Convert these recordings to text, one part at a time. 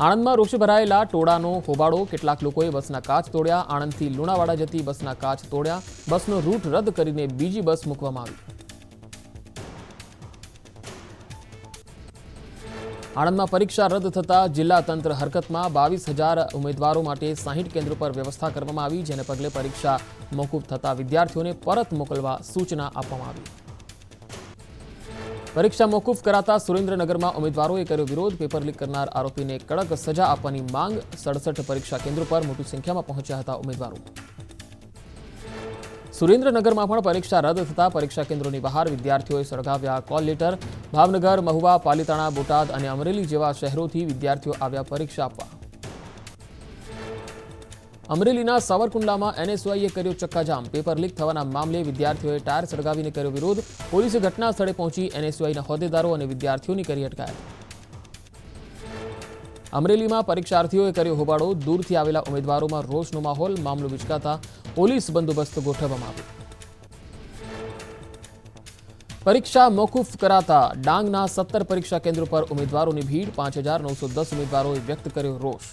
આણંદમાં રોષે ભરાયેલા ટોળાનો હોબાળો, કેટલાક લોકોએ બસના કાચ તોડ્યા. આણંદથી લુણાવાડા જતી બસના કાચ તોડ્યા. બસનો રૂટ રદ કરીને બીજી બસ મૂકવામાં આવી. આણંદમાં પરીક્ષા રદ થતા જિલ્લા તંત્ર હરકતમાં. 22,000 ઉમેદવારો માટે 60 કેન્દ્રો પર વ્યવસ્થા કરવામાં આવી, જેને પગલે પરીક્ષા મોકૂફ થતા વિદ્યાર્થીઓને પરત મોકલવા સૂચના આપવામાં આવી. પરીક્ષા મોકૂફ કરાતા સુરેન્દ્રનગરમાં ઉમેદવારોએ કર્યો વિરોધ. પેપર લીક કરનાર આરોપીને કડક સજા આપવાની માંગ. 67 પરીક્ષા કેન્દ્રો પર મોટી સંખ્યામાં પહોંચ્યા હતા ઉમેદવારો. સુરેન્દ્રનગરમાં પણ પરીક્ષા રદ થતા પરીક્ષા કેન્દ્રોની બહાર વિદ્યાર્થીઓએ સળગાવ્યા કોલ લેટર. ભાવનગર, મહુવા, પાલીતાણા, બોટાદ અને અમરેલી જેવા શહેરોથી વિદ્યાર્થીઓ આવ્યા પરીક્ષા આપવા. અમરેલીના સાવરકુંડલામાં એનએસયુઆઈએ કર્યો ચક્કાજામ. પેપર લીક થવાના મામલે વિદ્યાર્થીઓએ ટાયર સળગાવીને કર્યો વિરોધ. પોલીસે ઘટના સ્થળે પહોંચી એનએસયુઆઈના હોદ્દેદારો અને વિદ્યાર્થીઓની કરી અટકાયત. અમરેલીમાં પરીક્ષાર્થીઓએ કર્યો હોબાળો. દૂરથી આવેલા ઉમેદવારોમાં રોષનો માહોલ. મામલો વિચકાતા પોલીસ બંદોબસ્ત ગોઠવવામાં આવ્યો. પરીક્ષા મોકૂફ કરાતા ડાંગના 17 પરીક્ષા કેન્દ્રો પર ઉમેદવારોની ભીડ. 5,910 ઉમેદવારોએ વ્યક્ત કર્યો રોષ.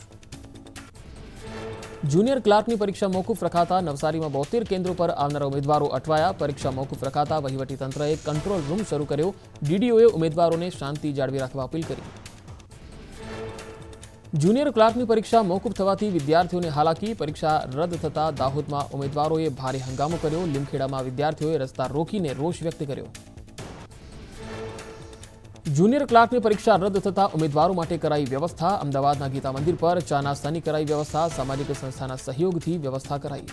જુનિયર ક્લાર્કની પરીક્ષા મોકૂફ રખાતા નવસારીમાં 72 કેન્દ્રો પર આવનારા ઉમેદવારો અટવાયા. પરીક્ષા મોકૂફ રખાતા વહીવટીતંત્રએ કંટ્રોલ રૂમ શરૂ કર્યો. ડીડીઓએ ઉમેદવારોને શાંતિ જાળવી રાખવા અપીલ કરી. જુનિયર ક્લાર્કની પરીક્ષા મોકૂફ થવાથી વિદ્યાર્થીઓને હાલાકી. પરીક્ષા રદ થતા દાહોદમાં ઉમેદવારોએ ભારે હંગામો કર્યો. લીમખેડામાં વિદ્યાર્થીઓએ રસ્તા રોકીને રોષ વ્યક્ત કર્યો. જુનિયર ક્લાર્કની પરીક્ષા રદ થતા ઉમેદવારો માટે કરાઈ વ્યવસ્થા. અમદાવાદના ગીતા મંદિર પર ચા નાસ્તાની કરાઈ વ્યવસ્થા. સામાજિક સંસ્થાના સહયોગથી વ્યવસ્થા કરાઈ.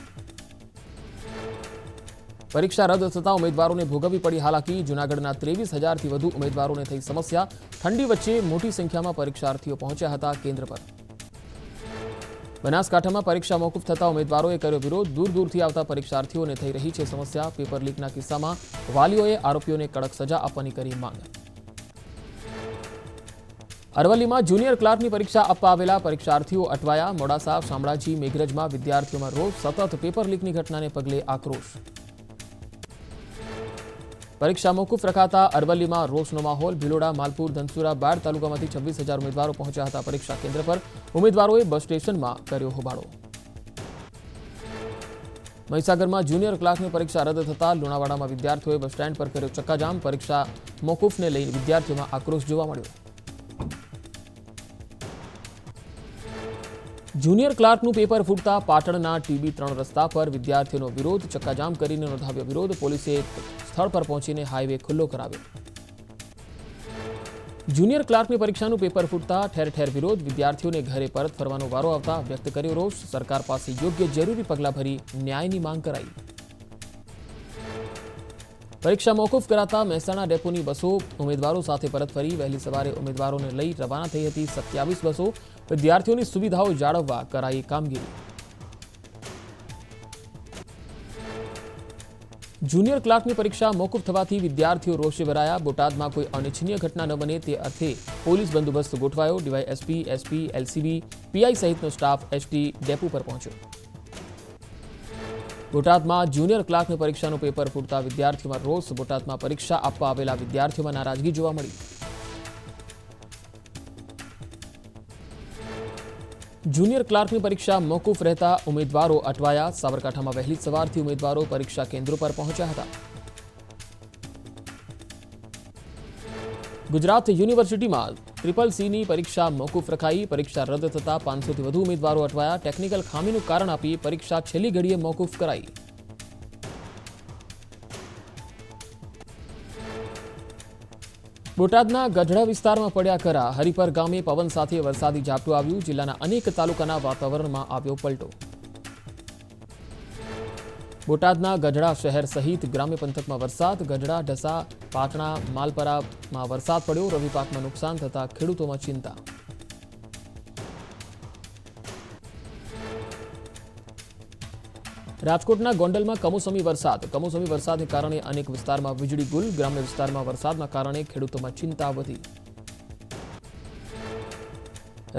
પરીક્ષા રદ થતા ઉમેદવારોને ભોગવવી પડી હાલાકી. જૂનાગઢના 23,000થી વધુ ઉમેદવારોને થઈ સમસ્યા. ઠંડી વચ્ચે મોટી સંખ્યામાં પરીક્ષાર્થીઓ પહોંચ્યા હતા કેન્દ્ર પર. બનાસકાંઠામાં પરીક્ષા મોકૂફ થતા ઉમેદવારોએ કર્યો વિરોધ. દૂર દૂરથી આવતા પરીક્ષાર્થીઓને થઈ રહી છે સમસ્યા. પેપર લીકના કિસ્સામાં વાલીઓએ આરોપીઓને કડક સજા આપવાની કરી માંગ. અરવલ્લીમાં જુનિયર ક્લાર્કની પરીક્ષા આપવા આવેલા પરીક્ષાર્થીઓ અટવાયા. મોડાસા, શામળાજી, મેઘરજમાં વિદ્યાર્થીઓમાં રોષ. સતત પેપર લીકની ઘટનાને પગલે આક્રોશ. પરીક્ષા મોકૂફ રખાતા અરવલ્લીમાં રોષનો માહોલ. ભિલોડા, માલપુર, ધનસુરા, બાડ તાલુકામાંથી 26,000 ઉમેદવારો પહોંચ્યા હતા પરીક્ષા કેન્દ્ર પર. ઉમેદવારોએ બસ સ્ટેશનમાં કર્યો હોબાળો. મહીસાગરમાં જુનિયર ક્લાર્કની પરીક્ષા રદ થતા લુણાવાડામાં વિદ્યાર્થીઓએ બસ સ્ટેન્ડ પર કર્યો ચક્કાજામ. પરીક્ષા મોકૂફને લઈને વિદ્યાર્થીઓમાં આક્રોશ જોવા મળ્યો. જુનિયર ક્લાર્કનું પેપર ફૂટતા પાટણના TB3 રસ્તા પર વિદ્યાર્થીઓનો વિરોધ. ચક્કાજામ કરીને નોંધાવ્યો વિરોધ. પોલીસે સ્થળ પર પહોંચીને હાઈવે ખુલ્લો કરાવ્યો. જુનિયર ક્લાર્કની પરીક્ષાનું પેપર ફૂટતા ઠેર ઠેર વિરોધ. વિદ્યાર્થીઓને ઘરે પરત ફરવાનો વારો આવતા વ્યક્ત કર્યો રોષ. સરકાર પાસે યોગ્ય જરૂરી પગલાં ભરી ન્યાયની માંગ કરાઈ. પરીક્ષા મોકૂફ કરાતા મહેસાણા ડેપોની બસો ઉમેદવારો સાથે પરત ફરી. વહેલી સવારે ઉમેદવારોને લઈ રવાના થઈ હતી 27 બસો. વિદ્યાર્થીઓની સુવિધાઓ જાળવવા કરાઈ કામગીરી. જુનિયર ક્લાર્કની પરીક્ષા મોકૂફ થવાથી વિદ્યાર્થીઓ રોષે ભરાયા. બોટાદમાં કોઈ અનિચ્છનીય ઘટના ન બને તે અર્થે પોલીસ બંદોબસ્ત ગોઠવાયો. ડીવાયએસપી, એસપી, એલસીબી, પીઆઈ સહિતનો સ્ટાફ એસટી ડેપો પર પહોંચ્યો. બોટાદમાં જુનિયર ક્લાર્કની પરીક્ષાનું પેપર ફૂટતા વિદ્યાર્થીઓમાં રોષ. બોટાદમાં પરીક્ષા આપવા આવેલા વિદ્યાર્થીઓમાં નારાજગી જોવા મળી. જુનિયર ક્લાર્કની પરીક્ષા મોકૂફ રહેતા ઉમેદવારો અટવાયા. સાબરકાંઠામાં વહેલી સવારથી ઉમેદવારો પરીક્ષા કેન્દ્રો પર પહોંચ્યા હતા. ગુજરાત યુનિવર્સિટીમાં CCCની પરીક્ષા મોકૂફ રખાઈ. પરીક્ષા રદ થતા 500થી વધુ ઉમેદવારો અટવાયા. ટેકનિકલ ખામીનું કારણ આપી પરીક્ષા છેલ્લી ઘડીએ મોકૂફ કરાઈ. બોટાદના ગઢડા વિસ્તારમાં પડ્યા કરા. હરિપર ગામે પવન સાથે વરસાદી ઝાપટું આવ્યું. જિલ્લાના અનેક તાલુકાના વાતાવરણમાં આવ્યો પલટો. બોટાદના ગઢડા શહેર સહિત ગ્રામ્ય પંથકમાં વરસાદ. ગઢડા, ઢસા, પાટણા, માલપરામાં વરસાદ પડ્યો. રવિ પાકમાં નુકસાન થતા ખેડૂતોમાં ચિંતા. રાજકોટના ગોંડલમાં કમોસમી વરસાદ. કમોસમી વરસાદને કારણે અનેક વિસ્તારમાં વીજળી ગુલ. ગ્રામ્ય વિસ્તારમાં વરસાદના કારણે ખેડૂતોમાં ચિંતા વધી.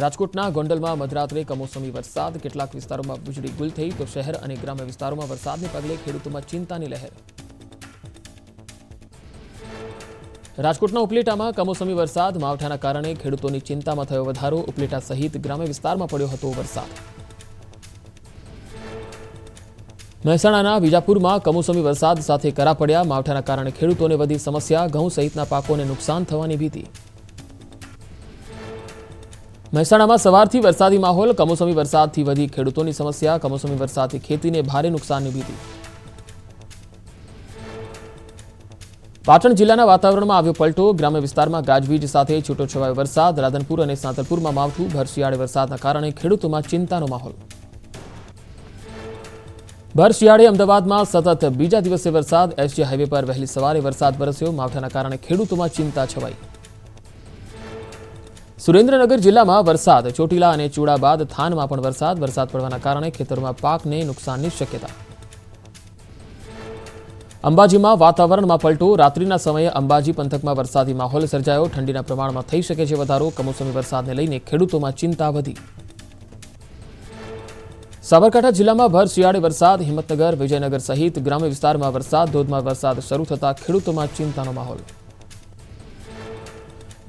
રાજકોટના ગોંડલમાં મધરાત્રે કમોસમી વરસાદ. કેટલાક વિસ્તારોમાં વીજળી ગુલ થઈ તો શહેર અને ગ્રામ્ય વિસ્તારોમાં વરસાદને પગલે ખેડૂતોમાં ચિંતાની લહેર. રાજકોટના ઉપલેટામાં કમોસમી વરસાદ, માવઠાના કારણે ખેડૂતોની ચિંતામાં થયો વધારો. ઉપલેટા સહિત ગ્રામ્ય વિસ્તારમાં પડ્યો હતો વરસાદ. મહેસાણાના વિજાપુરમાં કમોસમી વરસાદ સાથે કરા પડ્યા. માવઠાના કારણે ખેડૂતોને વધી સમસ્યા. ઘઉં સહિતના પાકોને નુકસાન થવાની ભીતિ. મહેસાણામાં સવારથી વરસાદી માહોલ. કમોસમી વરસાદથી વધી ખેડૂતોની સમસ્યા. કમોસમી વરસાદથી ખેતીને ભારે નુકસાનની ભીતિ. પાટણ જિલ્લાના વાતાવરણમાં આવ્યો પલટો. ગ્રામ્ય વિસ્તારમાં ગાજવીજ સાથે છૂટોછવાયો વરસાદ. રાધનપુર અને સાંતલપુરમાં માવઠું. ભર શિયાળે વરસાદના કારણે ખેડૂતોમાં ચિંતાનો માહોલ. ભર શિયાળે અમદાવાદમાં સતત બીજા દિવસે વરસાદ. એસજી હાઈવે પર વહેલી સવારે વરસાદ વરસ્યો. માવઠાના કારણે ખેડૂતોમાં ચિંતા છવાઈ. સુરેન્દ્રનગર જિલ્લામાં વરસાદ. ચોટીલા અને ચૂડા બાદ થાનમાં પણ વરસાદ. વરસાદ પડવાના કારણે ખેતરોમાં પાકને નુકસાનની શક્યતા. અંબાજીમાં વાતાવરણમાં પલટો. રાત્રિના સમયે અંબાજી પંથકમાં વરસાદી માહોલ સર્જાયો. ઠંડીના પ્રમાણમાં થઈ શકે છે વધારો. કમોસમી વરસાદને લઈને ખેડૂતોમાં ચિંતા વધી. સાબરકાંઠા જિલ્લામાં ભર શિયાળે વરસાદ. હિંમતનગર, વિજયનગર સહિત ગ્રામ્ય વિસ્તારમાં વરસાદ. ધોધમાર વરસાદ શરૂ થતાં ખેડૂતોમાં ચિંતાનો માહોલ.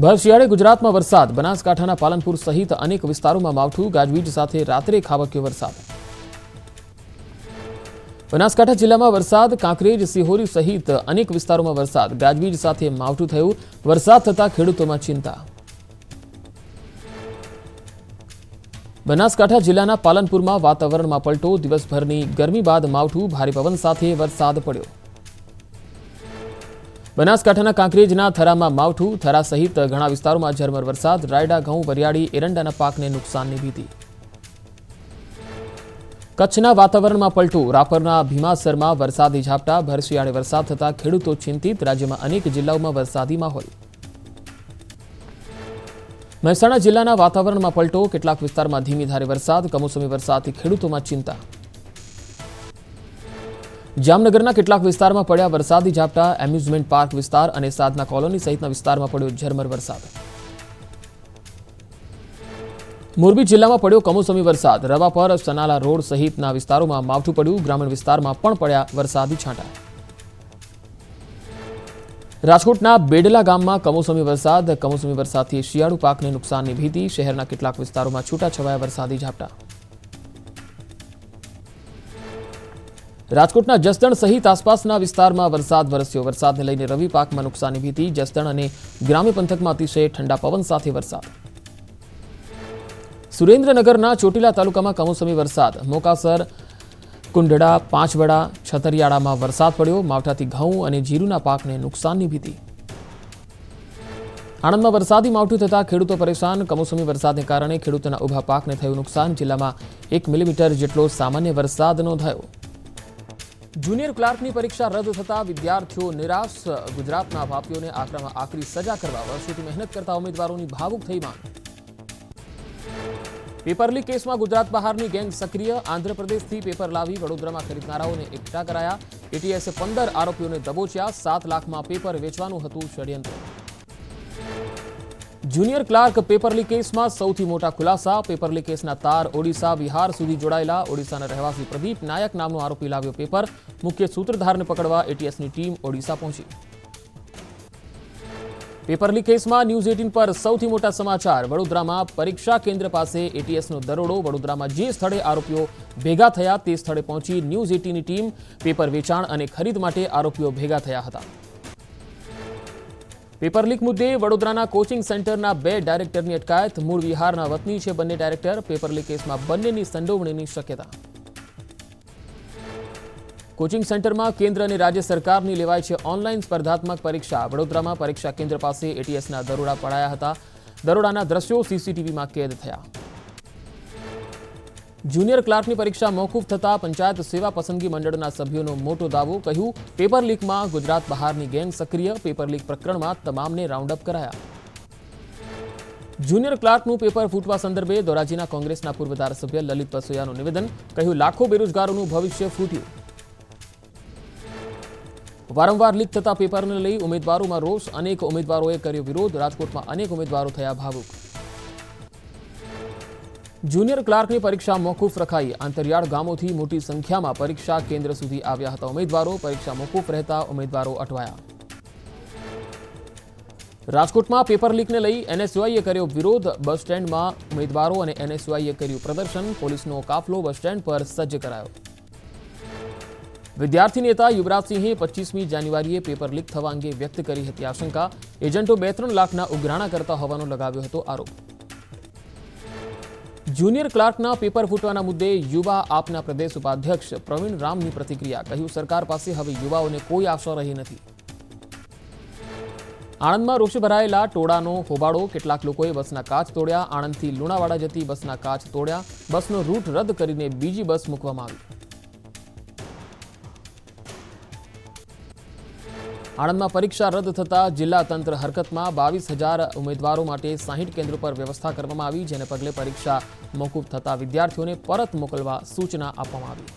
ભર શિયાળે ગુજરાતમાં વરસાદ. બનાસકાંઠાના પાલનપુર સહિત અનેક વિસ્તારોમાં માવઠું. ગાજવીજ સાથે રાત્રે ખાબક્યો વરસાદ. બનાસકાંઠા જિલ્લામાં વરસાદ. કાંકરેજ, સિહોરી સહિત અનેક વિસ્તારોમાં વરસાદ. ગાજવીજ સાથે માવઠું થયું. વરસાદ થતાં ખેડૂતોમાં ચિંતા. બનાસકાંઠા જિલ્લાના પાલનપુરમાં વાતાવરણમાં પલટો. દિવસભરની ગરમી બાદ માવઠું. ભારે પવન સાથે વરસાદ પડ્યો. બનાસકાંઠાના કાંકરેજના થરામાં માવઠું. થરા સહિત ઘણા વિસ્તારોમાં ઝરમર વરસાદ. રાયડા, ઘઉં, વરિયાળી, એરંડાના પાકને નુકસાનની ભીતિ. કચ્છના વાતાવરણમાં પલટો. રાપરના ભીમાસરમાં વરસાદી ઝાપટા. ભર શિયાળે વરસાદ થતાં ખેડૂતો ચિંતિત. રાજ્યમાં અનેક જિલ્લાઓમાં વરસાદી માહોલ. મહેસાણા જિલ્લાના વાતાવરણમાં પલટો. કેટલાક વિસ્તારમાં ધીમી ધારે વરસાદ. કમોસમી વરસાદથી ખેડૂતોમાં ચિંતા. જામનગરના કેટલાક વિસ્તારમાં પડ્યા વરસાદી ઝાપટા. એમ્યુઝમેન્ટ પાર્ક વિસ્તાર અને સાધના કોલોની સહિતના વિસ્તારમાં પડ્યો ઝરમર વરસાદ. મોરબી જિલ્લામાં પડ્યો કમોસમી વરસાદ. રવાપર, સનાલા રોડ સહિતના વિસ્તારોમાં માવઠું પડ્યું. ગ્રામીણ વિસ્તારમાં પણ પડ્યા વરસાદી છાંટા. રાજકોટના બેડલા ગામમાં કમોસમી વરસાદ. કમોસમી વરસાદથી શિયાળુ પાકને નુકસાનની ભીતિ. શહેરના કેટલાક વિસ્તારોમાં છૂટાછવાયા વરસાદી ઝાપટા. રાજકોટના જસદણ સહિત આસપાસના વિસ્તારમાં વરસાદ વરસ્યો. વરસાદને લઈને રવિ પાકમાં નુકસાનની ભીતિ. જસદણ અને ગ્રામ્ય પંથકમાં અતિશય ઠંડા પવન સાથે વરસાદ. સુરેન્દ્રનગરના ચોટીલા તાલુકામાં કમોસમી વરસાદ. મોકાસર, કુંડડા, પાંચવડા, છતરિયાળામાં વરસાદ પડ્યો. માવઠાથી ઘઉં અને જીરુના પાકને નુકસાનની ભીતિ. આણંદમાં વરસાદી માવઠું થતાં ખેડૂતો પરેશાન. કમોસમી વરસાદને કારણે ખેડૂતોના ઊભા પાકને થયું નુકસાન. જિલ્લામાં 1 મિલીમીટર જેટલો સામાન્ય વરસાદ નોંધાયો. જુનિયર ક્લાર્કની પરીક્ષા રદ થતા વિદ્યાર્થીઓ નિરાશ. ગુજરાતના પાપીઓને આકરામાં આકરી સજા કરવા વર્ષોથી મહેનત કરતા ઉમેદવારોની ભાવુક થઈ માંગ. પેપર લીક કેસમાં ગુજરાત બહારની ગેંગ સક્રિય. આંધ્રપ્રદેશથી પેપર લાવી વડોદરામાં ખરીદનારાઓને એકઠા કરાયા. એટીએસે 15 આરોપીઓને દબોચ્યા. 7 લાખમાં પેપર વેચવાનું હતું ષડયંત્ર. જુનિયર ક્લાર્ક પેપર લીક કેસમાં સૌથી મોટા ખુલાસા. પેપર લીક કેસના તાર ઓડિશા, બિહાર સુધી જોડાયેલા. ઓડિશાના રહેવાસી પ્રદીપ નાયક નામનો આરોપી લાવ્યો પેપર. મુખ્ય સૂત્રધારને પકડવા એટીએસની ટીમ ઓડિશા પહોંચી. પેપર લીક કેસમાં ન્યૂઝ 18 પર સૌથી મોટા સમાચાર. વડોદરામાં પરીક્ષા કેન્દ્ર પાસે એટીએસનો દરોડો. વડોદરામાં જે સ્થળે આરોપીઓ ભેગા થયા તે સ્થળે પહોંચી ન્યૂઝ 18ની ટીમ. પેપર વેચાણ અને ખરીદ માટે આરોપીઓ ભેગા થયા હતા. પેપર લીક મુદ્દે વડોદરાના કોચિંગ સેન્ટરના 2 ડાયરેક્ટરની અટકાયત. મૂળ બિહારના વતની છે બંને ડાયરેક્ટર. પેપર લીક કેસમાં બંનેની સંડોવણીની શક્યતા. કોચિંગ સેન્ટરમાં કેન્દ્ર અને રાજ્ય સરકારની લેવાય છે ઓનલાઈન સ્પર્ધાત્મક પરીક્ષા. વડોદરામાં પરીક્ષા કેન્દ્ર પાસે એટીએસના દરોડા પડાયા હતા. દરોડાના દ્રશ્યો સીસીટીવીમાં કેદ થયા. જુનિયર ક્લાર્કની પરીક્ષા મોકૂફ થતા પંચાયત સેવા પસંદગી મંડળના સભ્યોનો મોટો દાવો. કહ્યું, પેપર લીકમાં ગુજરાત બહારની ગેંગ સક્રિય. પેપર લીક પ્રકરણમાં તમામને રાઉન્ડ અપ કરાયા. જુનિયર ક્લાર્કનું પેપર ફૂટવા સંદર્ભે ધોરાજીના કોંગ્રેસના પૂર્વ ધારાસભ્ય લલિત વસોયાનું નિવેદન. કહ્યું, લાખો બેરોજગારોનું ભવિષ્ય ફૂટ્યું. વારંવાર લીક થતા પેપરને લઈ ઉમેદવારોમાં રોષ. અનેક ઉમેદવારોએ કર્યો વિરોધ. રાજકોટમાં અનેક ઉમેદવારો થયા ભાવુક. જુનિયર ક્લાર્કની પરીક્ષા મોકૂફ રખાઈ. આંતરિયાળ ગામોથી મોટી સંખ્યામાં પરીક્ષા કેન્દ્ર સુધી આવ્યા હતા ઉમેદવારો. પરીક્ષા મોકૂફ રહેતા ઉમેદવારો અટવાયા. રાજકોટમાં પેપર લીકને લઈ એનએસયુઆઈએ કર્યો વિરોધ. બસ સ્ટેન્ડમાં ઉમેદવારો અને એનએસયુઆઈએ કર્યું પ્રદર્શન. પોલીસનો કાફલો બસ સ્ટેન્ડ પર સજ્જ કરાયો. વિદ્યાર્થી નેતા યુવરાજસિંહે 25મી જાન્યુઆરીએ પેપર લીક થવા અંગે વ્યક્ત કરી હતી આશંકા. એજન્ટો 2-3 લાખના ઉઘરાણા કરતા હોવાનો લગાવ્યો હતો આરોપ. જુનિયર ક્લાર્કના પેપર ફૂટવાના મુદ્દે યુવા આપના પ્રદેશ ઉપાધ્યક્ષ પ્રવીણ રામની પ્રતિક્રિયા. કહ્યું, સરકાર પાસે હવે યુવાઓને કોઈ આશા રહી નથી. આણંદમાં રોષે ભરાયેલા ટોળાનો હોબાળો. કેટલાક લોકોએ બસના કાચ તોડ્યા. આણંદથી લુણાવાડા જતી બસના કાચ તોડ્યા. બસનો રૂટ રદ કરીને બીજી બસ મૂકવામાં આવી. આણંદમાં પરીક્ષા રદ થતા જિલ્લા તંત્ર હરકતમાં. 22,000 ઉમેદવારો માટે 60 કેન્દ્રો પર વ્યવસ્થા કરવામાં આવી, જેને પગલે પરીક્ષા મોકૂફ થતા વિદ્યાર્થીઓને પરત મોકલવા સૂચના આપવામાં આવી.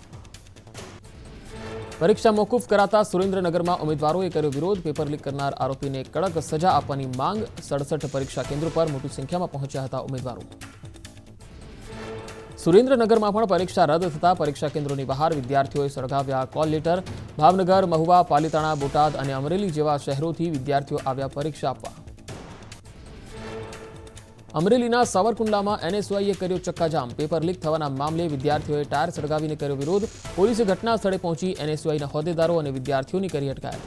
પરીક્ષા મોકૂફ કરાતા સુરેન્દ્રનગરમાં ઉમેદવારોએ કર્યો વિરોધ. પેપર લીક કરનાર આરોપીને કડક સજા આપવાની માંગ. 67 પરીક્ષા કેન્દ્રો પર મોટી સંખ્યામાં પહોંચ્યા હતા ઉમેદવારો. સુરેન્દ્રનગરમાં પણ પરીક્ષા રદ થતા પરીક્ષા કેન્દ્રોની બહાર વિદ્યાર્થીઓએ સળગાવ્યા કોલ લેટર. ભાવનગર, મહુવા, પાલીતાણા, બોટાદ અને અમરેલી જેવા શહેરોથી વિદ્યાર્થીઓ આવ્યા પરીક્ષા આપવા. અમરેલીના સાવરકુંડલામાં એનએસયુઆઈએ કર્યો ચક્કાજામ. પેપર લીક થવાના મામલે વિદ્યાર્થીઓએ ટાયર સળગાવીને કર્યો વિરોધ. પોલીસે ઘટના સ્થળે પહોંચી એનએસયુઆઈના હોદ્દેદારો અને વિદ્યાર્થીઓની કરી અટકાયત.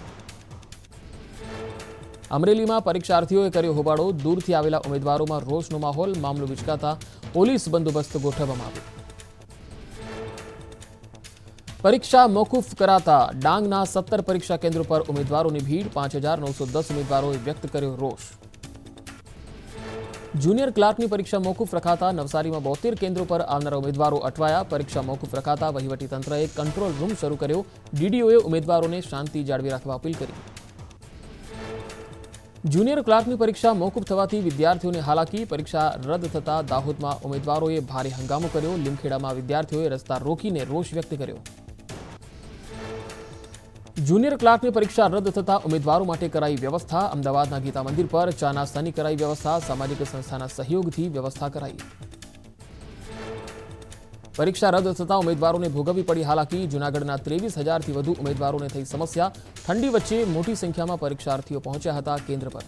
અમરેલીમાં પરીક્ષાર્થીઓએ કર્યો હોબાળો. દૂરથી આવેલા ઉમેદવારોમાં રોષનો માહોલ. મામલો વિચકાતા પોલીસ બંદોબસ્ત ગોઠવવામાં આવ્યો. પરીક્ષા મોકૂફ કરાતા ડાંગના 17 પરીક્ષા કેન્દ્રો પર ઉમેદવારોની ભીડ. 5,910 ઉમેદવારોએ વ્યક્ત કર્યો રોષ. જુનિયર ક્લાર્કની પરીક્ષા મોકૂફ રખાતા નવસારીમાં 72 કેન્દ્રો પર આવનારા ઉમેદવારો અટવાયા. પરીક્ષા મોકૂફ રખાતા વહીવટીતંત્રએ કંટ્રોલ રૂમ શરૂ કર્યો. ડીડીઓએ ઉમેદવારોને શાંતિ જાળવી રાખવા અપીલ કરી. જુનિયર ક્લાર્કની પરીક્ષા મોકૂફ થવાથી વિદ્યાર્થીઓને હાલાકી. પરીક્ષા રદ થતા દાહોદમાં ઉમેદવારોએ ભારે હંગામો કર્યો. લીમખેડામાં વિદ્યાર્થીઓએ રસ્તા રોકીને રોષ વ્યક્ત કર્યો. જુનિયર ક્લાર્કની પરીક્ષા રદ થતા ઉમેદવારો માટે કરાઈ વ્યવસ્થા. અમદાવાદના ગીતા મંદિર પર ચા નાસ્તાની કરાઈ વ્યવસ્થા. સામાજિક સંસ્થાના સહયોગથી વ્યવસ્થા કરાઈ. પરીક્ષા રદ થતા ઉમેદવારોને ભોગવવી પડી હાલાકી. જૂનાગઢના 23,000થી વધુ ઉમેદવારોને થઈ સમસ્યા. ઠંડી વચ્ચે મોટી સંખ્યામાં પરીક્ષાર્થીઓ પહોંચ્યા હતા કેન્દ્ર પર.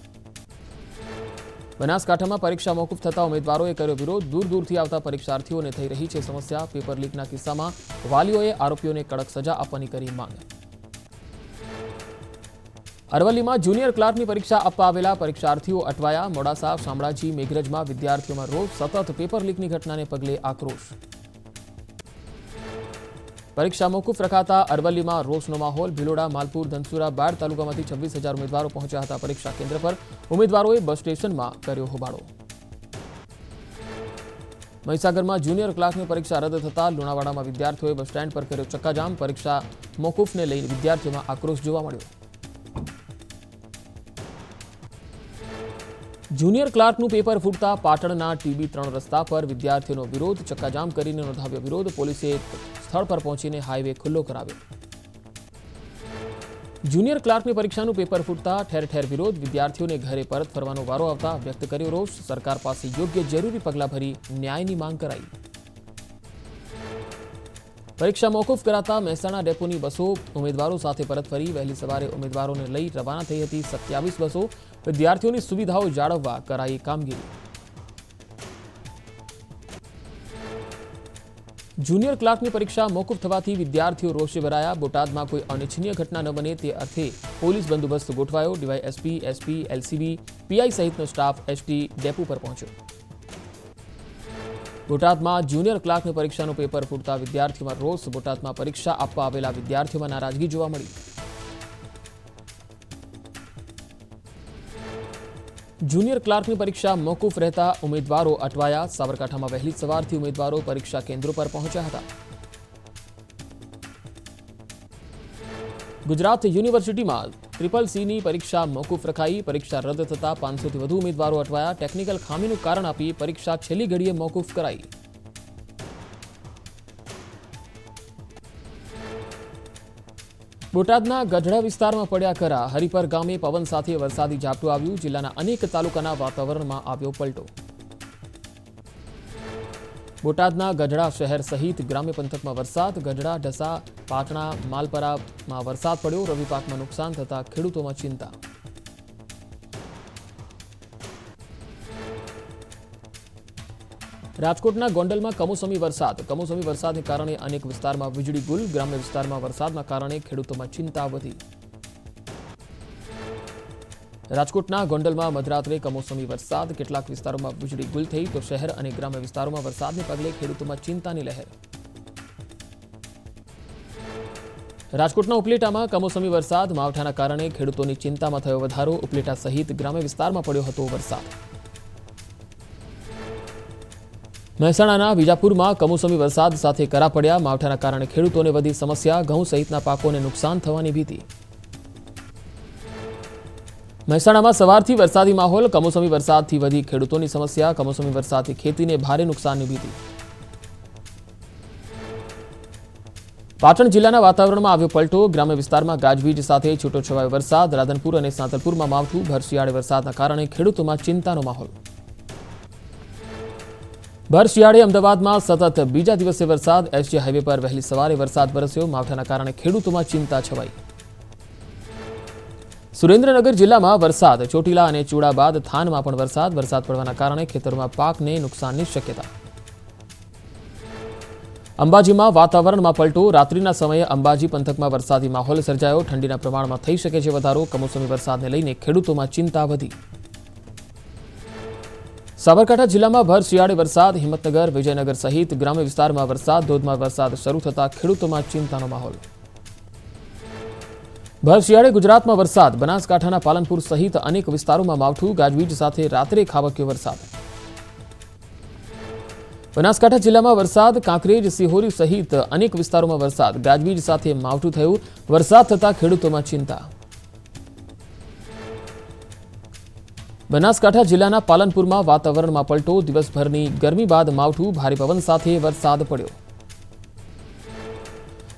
બનાસકાંઠામાં પરીક્ષા મોકૂફ થતા ઉમેદવારોએ કર્યો વિરોધ. દૂર દૂરથી આવતા પરીક્ષાર્થીઓને થઈ રહી છે સમસ્યા. પેપર લીકના કિસ્સામાં વાલીઓએ આરોપીઓને કડક સજા આપવાની કરી માંગ. અરવલ્લીમાં જુનિયર ક્લાર્કની પરીક્ષા આપવા આવેલા પરીક્ષાર્થીઓ અટવાયા. મોડાસા, શામળાજી, મેઘરજમાં વિદ્યાર્થીઓમાં રોષ. સતત પેપર લીકની ઘટનાને પગલે આક્રોશ. પરીક્ષા મોકૂફ રખાતા અરવલ્લીમાં રોષનો માહોલ. ભિલોડા, માલપુર, ધનસુરા, બાડ તાલુકામાંથી 26,000 ઉમેદવારો પહોંચ્યા હતા પરીક્ષા કેન્દ્ર પર. ઉમેદવારોએ બસ સ્ટેશનમાં કર્યો હોબાળો. મહીસાગરમાં જુનિયર ક્લાર્કની પરીક્ષા રદ થતા લુણાવાડામાં વિદ્યાર્થીઓએ બસ સ્ટેન્ડ પર કર્યો ચક્કાજામ. પરીક્ષા મોકૂફને લઈને વિદ્યાર્થીઓમાં આક્રોશ જોવા મળ્યો. જુનિયર ક્લાર્કનું પેપર ફૂટતા પાટણના TB3 રસ્તા પર વિદ્યાર્થીઓનો વિરોધ. ચક્કાજામ કરીને નોંધાવ્યો વિરોધ. પોલીસે સ્થળ પર પહોંચીને હાઈવે ખુલ્લો કરાવ્યો. જુનિયર ક્લાર્કની પરીક્ષાનું પેપર ફૂટતા ઠેર ઠેર વિરોધ. વિદ્યાર્થીઓને ઘરે પરત ફરવાનો વારો આવતા વ્યક્ત કર્યો રોષ. સરકાર પાસે યોગ્ય જરૂરી પગલાં ભરી ન્યાયની માંગ કરાઈ. પરીક્ષા મોકૂફ કરાતા મહેસાણા ડેપોની બસો ઉમેદવારો સાથે પરત ફરી. વહેલી સવારે ઉમેદવારોને લઈ રવાના થઈ હતી 27 બસો. વિદ્યાર્થીઓની સુવિધાઓ જાળવવા કરાઈ કામગીરી. જુનિયર ક્લાર્કની પરીક્ષા મોકૂફ થવાથી વિદ્યાર્થીઓ રોષે ભરાયા. બોટાદમાં કોઈ અનિચ્છનીય ઘટના ન બને તે અર્થે પોલીસ બંદોબસ્ત ગોઠવાયો. ડીવાયએસપી, એસપી, એલસીબી, પીઆઈ સહિતનો સ્ટાફ એસટી ડેપો પર પહોંચ્યો. બોટાદમાં જુનિયર ક્લાર્કની પરીક્ષાનું પેપર ફૂટતા વિદ્યાર્થીઓમાં રોષ. બોટાદમાં પરીક્ષા આપવા આવેલા વિદ્યાર્થીઓમાં નારાજગી જોવા મળી. જુનિયર ક્લાર્કની પરીક્ષા મોકૂફ રહેતા ઉમેદવારો અટવાયા. સાબરકાંઠામાં વહેલી સવારથી ઉમેદવારો પરીક્ષા કેન્દ્રો પર પહોંચ્યા હતા. ગુજરાત યુનિવર્સિટીમાં CCCની પરીક્ષા મોકૂફ રખાઈ. પરીક્ષા રદ થતા 500થી વધુ ઉમેદવારો અટવાયા. ટેકનિકલ ખામીનું કારણ આપી પરીક્ષા છેલ્લી ઘડીએ મોકૂફ કરાઈ. બોટાદના ગઢડા વિસ્તારમાં પડ્યા કરા. હરિપર ગામે પવન સાથે વરસાદી ઝાપટું આવ્યું. જિલ્લાના અનેક તાલુકાના વાતાવરણમાં આવ્યો પલટો. બોટાદના ગઢડા શહેર સહિત ગ્રામ્ય પંથકમાં વરસાદ. ગઢડા, ઢસા, પાટણા, માલપરામાં વરસાદ પડ્યો. રવિ પાકમાં નુકસાન થતા ખેડૂતોમાં ચિંતા. રાજકોટના ગોંડલમાં કમોસમી વરસાદને કારણે અનેક વિસ્તારમાં વીજળી ગુલ. ગ્રામ્ય વિસ્તારમાં વરસાદના કારણે ખેડૂતોમાં ચિંતા વધી. રાજકોટના ગોંડલમાં મધરાત્રે કમોસમી વરસાદ, કેટલાક વિસ્તારોમાં વીજળી ગુલ થઈ તો શહેર અને ગ્રામ્ય વિસ્તારોમાં વરસાદને પગલે ખેડૂતોમાં ચિંતાની લહેર. રાજકોટના ઉપલેટામાં કમોસમી વરસાદ, માવઠાના કારણે ખેડૂતોની ચિંતામાં થયો વધારો. ઉપલેટા સહિત ગ્રામ્ય વિસ્તારમાં પડ્યો હતો વરસાદ. મહેસાણાના વિજાપુરમાં કમોસમી વરસાદ સાથે કરા પડ્યા. માવઠાના કારણે ખેડૂતોને વધી સમસ્યા, ઘઉં સહિતના પાકોને નુકસાન થવાની ભીતિ. મહેસાણામાં સવારથી વરસાદી માહોલ, કમોસમી વરસાદથી વધી ખેડૂતોની સમસ્યા. કમોસમી વરસાદથી ખેતીને ભારે નુકસાનની ભીતિ. પાટણ જિલ્લાના વાતાવરણમાં આવ્યો પલટો, ગ્રામ્ય વિસ્તારમાં ગાજવીજ સાથે છૂટોછવાયો વરસાદ. રાધનપુર અને સાંતલપુરમાં માવઠું, ભર શિયાળે વરસાદના કારણે ખેડૂતોમાં ચિંતાનો માહોલ. ભર શિયાળે અમદાવાદમાં સતત બીજા દિવસે વરસાદ, એસજી હાઈવે પર વહેલી સવારે વરસાદ વરસ્યો. માવઠાના કારણે ખેડૂતોમાં ચિંતા છવાઈ. સુરેન્દ્રનગર જિલ્લામાં વરસાદ, ચોટીલા અને ચૂડા બાદ થાનમાં પણ વરસાદ પડવાના કારણે ખેતરોમાં પાકને નુકસાનની શક્યતા. અંબાજીમાં વાતાવરણમાં પલટો, રાત્રિના સમયે અંબાજી પંથકમાં વરસાદી માહોલ સર્જાયો. ઠંડીના પ્રમાણમાં થઈ શકે છે વધારો. કમોસમી વરસાદને લઈને ખેડૂતોમાં ચિંતા વધી. સાબરકાંઠા જિલ્લામાં ભર શિયાળે વરસાદ, હિંમતનગર, વિજયનગર સહિત ગ્રામ્ય વિસ્તારમાં વરસાદ. ધોધમાર વરસાદ શરૂ થતા ખેડૂતોમાં ચિંતાનો માહોલ. ભર શિયાળે ગુજરાતમાં વરસાદ, બનાસકાંઠાના પાલનપુર સહિત અનેક વિસ્તારોમાં માવઠું, ગાજવીજ સાથે રાત્રે ખાબક્યો વરસાદ. બનાસકાંઠા જિલ્લામાં વરસાદ, કાંકરેજ, સિહોરી સહિત અનેક વિસ્તારોમાં વરસાદ, ગાજવીજ સાથે માવઠું થયું. વરસાદ થતા ખેડૂતોમાં ચિંતા. બનાસકાંઠા જિલ્લાના પાલનપુરમાં વાતાવરણમાં પલટો, દિવસભરની ગરમી બાદ માવઠું, ભારે પવન સાથે વરસાદ પડ્યો.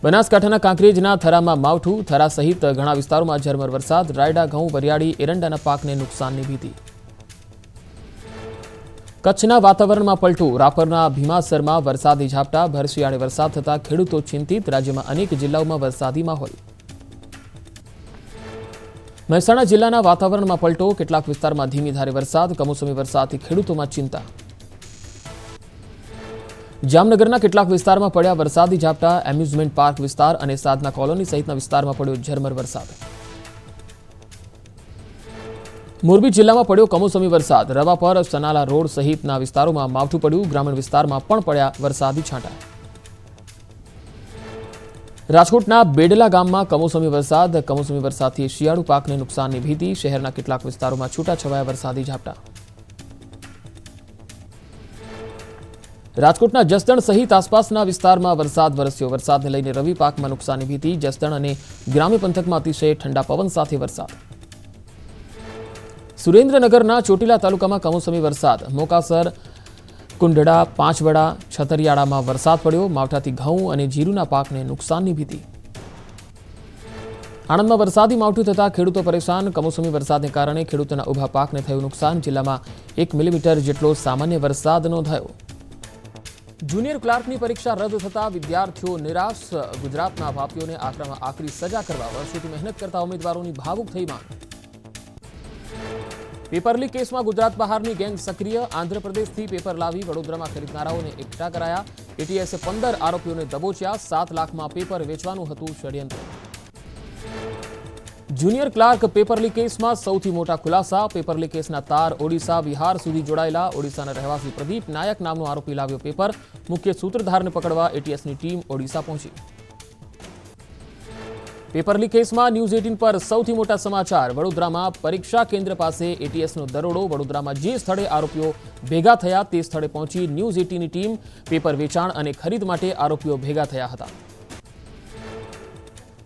બનાસકાંઠાના કાંકરેજના થરામાં માવઠું, થરા સહિત ઘણા વિસ્તારોમાં ઝરમર વરસાદ. રાયડા, ઘઉં, વરિયાળી, એરંડાના પાકને નુકસાનની ભીતિ. કચ્છના વાતાવરણમાં પલટો, રાપરના ભીમાસરમાં વરસાદી ઝાપટા. ભર શિયાળે વરસાદ થતા ખેડૂતો ચિંતિત. રાજ્યમાં અનેક જિલ્લાઓમાં વરસાદી માહોલ. મહેસાણા જિલ્લાના વાતાવરણમાં પલટો, કેટલાક વિસ્તારમાં ધીમી ધારે વરસાદ. કમોસમી વરસાદથી ખેડૂતોમાં ચિંતા. જામનગરના કેટલાક વિસ્તારમાં પડ્યા વરસાદી ઝાપટા. એમ્યુઝમેન્ટ પાર્ક વિસ્તાર અને સાધના કોલોની સહિતના વિસ્તારમાં પડ્યો ઝરમર વરસાદ. મોરબી જિલ્લામાં પડ્યો કમોસમી વરસાદ. રવાપર, સનાલા રોડ સહિતના વિસ્તારોમાં માવઠું પડ્યું. ગ્રામીણ વિસ્તારમાં પણ પડ્યા વરસાદી છાંટા. રાજકોટના બેડલા ગામમાં કમોસમી વરસાદ. કમોસમી વરસાદથી શિયાળુ પાકને નુકસાનની ભીતિ. શહેરના કેટલાક વિસ્તારોમાં છૂટાછવાયા વરસાદી ઝાપટા. રાજકોટના જસદણ સહિત આસપાસના વિસ્તારમાં વરસાદ વરસ્યો. વરસાદને લઈને રવિ પાકમાં નુકસાનની ભીતિ. જસદણ અને ગ્રામ્ય પંથકમાં અતિશય ઠંડા પવન સાથે વરસાદ. સુરેન્દ્રનગરના ચોટીલા તાલુકામાં કમોસમી વરસાદ. મોકાસર, કુંડડા, પાંચવડા, છતરિયાળામાં વરસાદ પડ્યો. માવઠાથી ઘઉં અને જીરુના પાકને નુકસાનની ભીતિ. આણંદમાં વરસાદી માવઠું થતા ખેડૂતો પરેશાન. કમોસમી વરસાદને કારણે ખેડૂતોના ઊભા પાકને થયું નુકસાન. જિલ્લામાં 1 મિલીમીટર જેટલો સામાન્ય વરસાદ નોંધાયો. જુનિયર ક્લાર્કની પરીક્ષા રદ થતા વિદ્યાર્થીઓ નિરાશ. ગુજરાતના પાપીઓને આકરામાં આકરી સજા કરવા વર્ષોથી મહેનત કરતા ઉમેદવારોની ભાવુક થઈ માંગ. પેપર લીક કેસમાં ગુજરાત બહારની ગેંગ સક્રિય. આંધ્રપ્રદેશથી પેપર લાવી વડોદરામાં ખરીદનારાઓને એકઠા કરાયા. એટીએસે 15 આરોપીઓને દબોચ્યા. 7 લાખમાં પેપર વેચવાનું હતું ષડયંત્ર. જુનિયર ક્લાર્ક પેપર લીક કેસમાં સૌથી મોટા ખુલાસા. પેપર લીક કેસના તાર ઓડિશા, બિહાર સુધી જોડાયેલા. ઓડિશાના રહેવાસી પ્રદીપ નાયક નામનો આરોપી લાવ્યો પેપર. મુખ્ય સૂત્રધારને પકડવા એટીએસની ટીમ ઓડિશા પહોંચી. પેપર લીક કેસમાં ન્યૂઝ 18 પર સૌથી મોટા સમાચાર. વડોદરામાં પરીક્ષા કેન્દ્ર પાસે એટીએસનો દરોડો. વડોદરામાં જે સ્થળે આરોપીઓ ભેગા થયા તે સ્થળે પહોંચી ન્યૂઝ 18ની ટીમ. પેપર વેચાણ અને ખરીદ માટે આરોપીઓ ભેગા થયા હતા.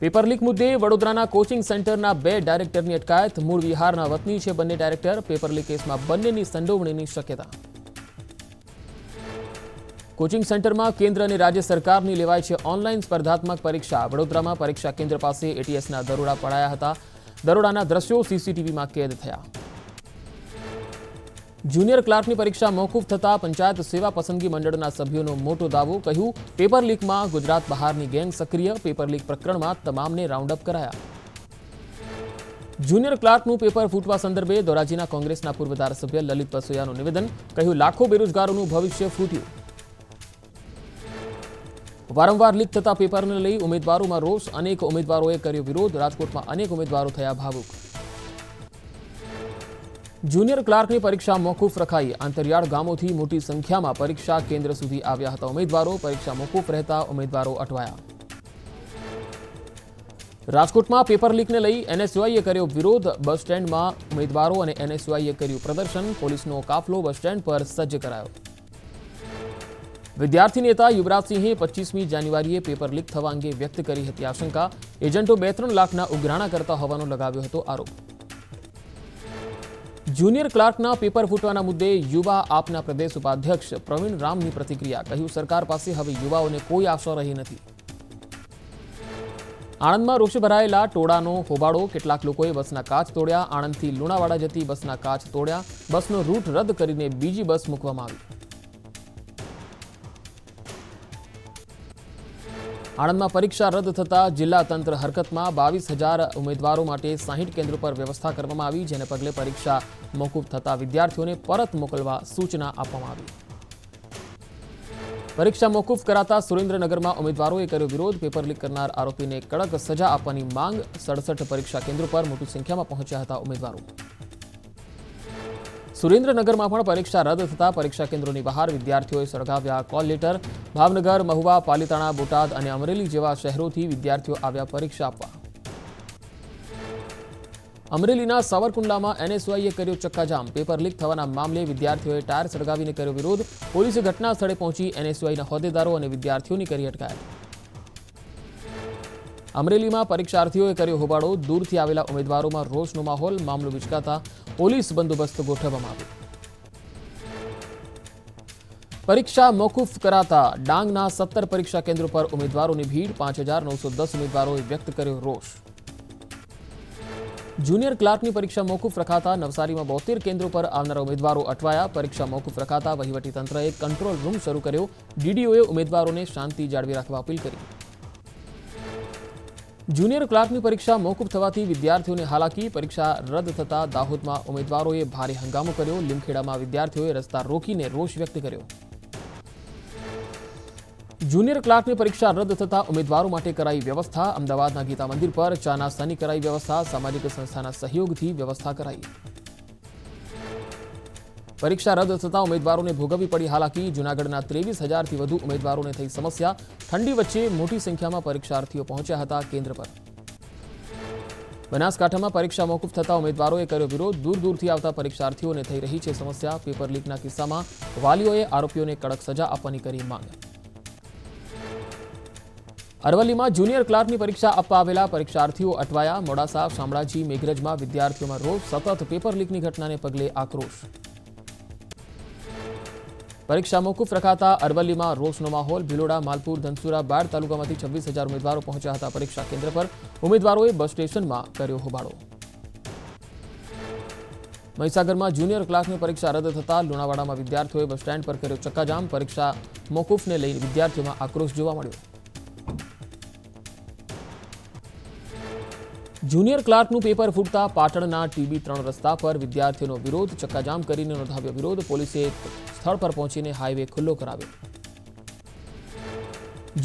પેપર લીક મુદ્દે વડોદરાના કોચિંગ સેન્ટરના 2 ડાયરેક્ટરની અટકાયત. મૂળ બિહારના વતની છે બંને ડાયરેક્ટર. પેપર લીક કેસમાં બંનેની સંડોવણીની શક્યતા. કોચિંગ સેન્ટરમાં કેન્દ્ર અને રાજ્ય સરકારની લેવાય છે ઓનલાઈન સ્પર્ધાત્મક પરીક્ષા. વડોદરામાં પરીક્ષા કેન્દ્ર પાસે એટીએસના દરોડા પડાયા હતા. દરોડાના દ્રશ્યો સીસીટીવીમાં કેદ થયા. જુનિયર ક્લાર્કની પરીક્ષા મોકૂફ થતા પંચાયત સેવા પસંદગી મંડળના સભ્યોનો મોટો દાવો. કહ્યું, પેપર લીકમાં ગુજરાત બહારની ગેંગ સક્રિય. પેપર લીક પ્રકરણમાં તમામને રાઉન્ડ અપ કરાયા. જુનિયર ક્લાર્કનું પેપર ફૂટવા સંદર્ભે ધોરાજીના કોંગ્રેસના પૂર્વ ધારાસભ્ય લલિત વસોયાનું નિવેદન, કહ્યું લાખો બેરોજગારોનું ભવિષ્ય ફૂટ્યું। વારંવાર લીક થતા પેપરને લઈ ઉમેદવારોમાં રોષ, અનેક ઉમેદવારોએ કર્યો વિરોધ। રાજકોટમાં અનેક ઉમેદવારો થયા ભાવુક। જુનિયર ક્લાર્કની પરીક્ષા મોકૂફ રખાઈ। આંતરિયાળ ગામોથી મોટી સંખ્યામાં પરીક્ષા કેન્દ્ર સુધી આવ્યા હતા ઉમેદવારો। પરીક્ષા મોકૂફ રહેતા ઉમેદવારો અટવાયા। રાજકોટમાં પેપર લીકને લઈ એનએસયુઆઈએ કર્યો વિરોધ। બસ સ્ટેન્ડમાં ઉમેદવારો અને એનએસયુઆઈએ કર્યું પ્રદર્શન। પોલીસનો કાફલો બસ સ્ટેન્ડ પર સજ્જ કરાયો। વિદ્યાર્થી નેતા યુવરાજસિંહે 25મી જાન્યુઆરીએ પેપર લીક થવા અંગે વ્યક્ત કરી હતી આશંકા। એજન્ટો 2-3 લાખના ઉઘરાણા કરતા હોવાનો લગાવ્યો હતો આરોપ। જુનિયર ક્લાર્કના પેપર ફૂટવાના મુદ્દે યુવા આપના પ્રદેશ ઉપાધ્યક્ષ પ્રવીણ રામની પ્રતિક્રિયા, કહ્યું સરકાર પાસે હવે યુવાઓને કોઈ આશા રહી નથી। આણંદમાં રોષે ભરાયેલા ટોળાનો હોબાળો। કેટલાક લોકોએ બસના કાચ તોડ્યા। આણંદથી લુણાવાડા જતી બસના કાચ તોડ્યા। બસનો રૂટ રદ કરીને બીજી બસ મૂકવામાં આવી। આણંદમાં પરીક્ષા રદ થતા જિલ્લા તંત્ર હરકતમાં। 22,000 ઉમેદવારો માટે 60 કેન્દ્રો પર વ્યવસ્થા કરવામાં આવી, જેને પગલે પરીક્ષા મોકૂફ થતા વિદ્યાર્થીઓને પરત મોકલવા સૂચના આપવામાં આવી। પરીક્ષા મોકૂફ કરાતા સુરેન્દ્રનગરમાં ઉમેદવારોએ કર્યો વિરોધ। પેપર લીક કરનાર આરોપીને કડક સજા આપવાની માંગ। 67 પરીક્ષા કેન્દ્રો પર મોટી સંખ્યામાં પહોંચ્યા હતા ઉમેદવારો। સુરેન્દ્રનગરમાં પણ પરીક્ષા રદ થતા પરીક્ષા કેન્દ્રોની બહાર વિદ્યાર્થીઓએ સળગાવ્યા કોલ લેટર। ભાવનગર, મહુવા, પાલિતાણા, બોટાદ અને અમરેલી જેવા શહેરોથી વિદ્યાર્થીઓ આવ્યા પરીક્ષા આપવા। અમરેલીના સાવરકુંડલામાં એનએસયુઆઈએ કર્યો ચક્કાજામ। પેપર લીક થવાના મામલે વિદ્યાર્થીઓએ ટાયર સળગાવીને કર્યો વિરોધ। પોલીસે ઘટના સ્થળે પહોંચી એનએસયુઆઈના હોદ્દેદારો અને વિદ્યાર્થીઓની કરી અટકાયત। અમરેલીમાં પરીક્ષાર્થીઓએ કર્યો હોબાળો। દૂરથી આવેલા ઉમેદવારોમાં રોષનો માહોલ। મામલો વિચકાતા પોલીસ બંદોબસ્ત ગોઠવવામાં આવ્યો। પરીક્ષા મોકૂફ કરાતા ડાંગના 17 પરીક્ષા કેન્દ્રો પર ઉમેદવારોની ભીડ। 5,910 ઉમેદવારોએ વ્યક્ત કર્યો રોષ। જુનિયર ક્લાર્કની પરીક્ષા મોકૂફ રખાતા નવસારીમાં 72 કેન્દ્રો પર આવનારા ઉમેદવારો અટવાયા। પરીક્ષા મોકૂફ રખાતા વહીવટીતંત્રએ કંટ્રોલ રૂમ શરૂ કર્યો। ડીડીઓએ ઉમેદવારોને શાંતિ જાળવી રાખવા અપીલ કરી। જુનિયર ક્લાર્કની પરીક્ષા મોકૂફ થવાથી વિદ્યાર્થીઓને હાલાકી। પરીક્ષા રદ થતા દાહોદમાં ઉમેદવારોએ ભારે હંગામો કર્યો। લીમખેડામાં વિદ્યાર્થીઓએ રસ્તા રોકીને રોષ વ્યક્ત કર્યો। જુનિયર ક્લાર્કની પરીક્ષા રદ થતા ઉમેદવારો માટે કરાઈ વ્યવસ્થા। અમદાવાદના ગીતા મંદિર પર ચા નાસ્તાની કરાઈ વ્યવસ્થા। સામાજિક સંસ્થાના સહયોગથી વ્યવસ્થા કરાઈ। પરીક્ષા રદ થતા ઉમેદવારોને ભોગવવી પડી હાલાકી। જૂનાગઢના 23,000થી વધુ ઉમેદવારોને થઈ સમસ્યા। ઠંડી વચ્ચે મોટી સંખ્યામાં પરીક્ષાર્થીઓ પહોંચ્યા હતા કેન્દ્ર પર। બનાસકાંઠામાં પરીક્ષા મોકૂફ થતા ઉમેદવારોએ કર્યો વિરોધ। દૂર દૂરથી આવતા પરીક્ષાર્થીઓને થઈ રહી છે સમસ્યા। પેપર લીકના કિસ્સામાં વાલીઓએ આરોપીઓને કડક સજા આપવાની કરી માંગ। અરવલ્લીમાં જુનિયર ક્લાર્કની પરીક્ષા આપવા આવેલા પરીક્ષાર્થીઓ અટવાયા। મોડાસા, શામળાજી, મેઘરજમાં વિદ્યાર્થીઓમાં રોષ। સતત પેપર લીકની ઘટનાને પગલે આક્રોશ। પરીક્ષા મોકૂફ રખાતા અરવલ્લીમાં રોષનો માહોલ। ભિલોડા, માલપુર, ધનસુરા, બાડ તાલુકામાંથી 26,000 ઉમેદવારો પહોંચ્યા હતા પરીક્ષા કેન્દ્ર પર। ઉમેદવારોએ બસ સ્ટેશનમાં કર્યો હોબાળો। મહીસાગરમાં જુનિયર ક્લાર્કની પરીક્ષા રદ થતા લુણાવાડામાં વિદ્યાર્થીઓએ બસ સ્ટેન્ડ પર કર્યો ચક્કાજામ। પરીક્ષા મોકૂફને લઈને વિદ્યાર્થીઓમાં આક્રોશ જોવા મળ્યો। જુનિયર ક્લાર્કનું પેપર ફૂટતા પાટણના TB3 રસ્તા પર વિદ્યાર્થીઓનો વિરોધ। ચક્કાજામ કરીને નોંધાવ્યો વિરોધ। પોલીસે સ્થળ પર પહોંચીને હાઈવે ખુલ્લો કરાવ્યો।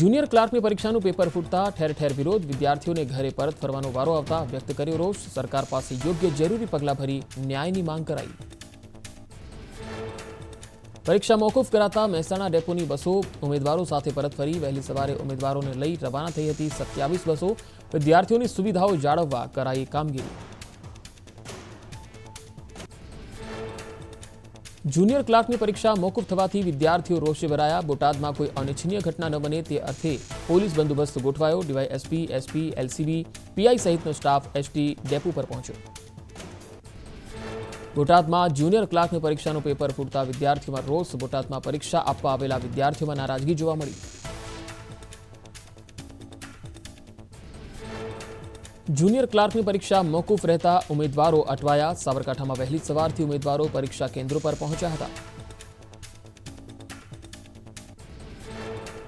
જુનિયર ક્લાર્કની પરીક્ષાનું પેપર ફૂટતા ઠેર ઠેર વિરોધ। વિદ્યાર્થીઓને ઘરે પરત ફરવાનો વારો આવતા વ્યક્ત કર્યો રોષ। સરકાર પાસે યોગ્ય જરૂરી પગલાં ભરી ન્યાયની માંગ કરાઈ। પરીક્ષા મોકૂફ કરાતા મહેસાણા ડેપોની બસો ઉમેદવારો સાથે પરત ફરી। વહેલી સવારે ઉમેદવારોને લઈ રવાના થઈ હતી 27 બસો। વિદ્યાર્થીઓની સુવિધાઓ જાળવવા કરાઈ કામગીરી। જુનિયર ક્લાર્કની પરીક્ષા મોકૂફ થવાથી વિદ્યાર્થીઓ રોષે ભરાયા। બોટાદમાં કોઈ અનિચ્છનીય ઘટના ન બને તે અર્થે પોલીસ બંદોબસ્ત ગોઠવાયો। ડીવાયએસપી, એસપી, એલસીબી, પીઆઈ સહિતનો સ્ટાફ એસટી ડેપો પર પહોંચ્યો। બોટાદમાં જુનિયર ક્લાર્કની પરીક્ષાનું પેપર ફૂટતા વિદ્યાર્થીઓમાં રોષ। બોટાદમાં પરીક્ષા આપવા આવેલા વિદ્યાર્થીઓમાં નારાજગી જોવા મળી। જુનિયર ક્લાર્કની પરીક્ષા મોકૂફ રહેતા ઉમેદવારો અટવાયા। સાબરકાંઠામાં વહેલી સવારથી ઉમેદવારો પરીક્ષા કેન્દ્રો પર પહોંચ્યા હતા।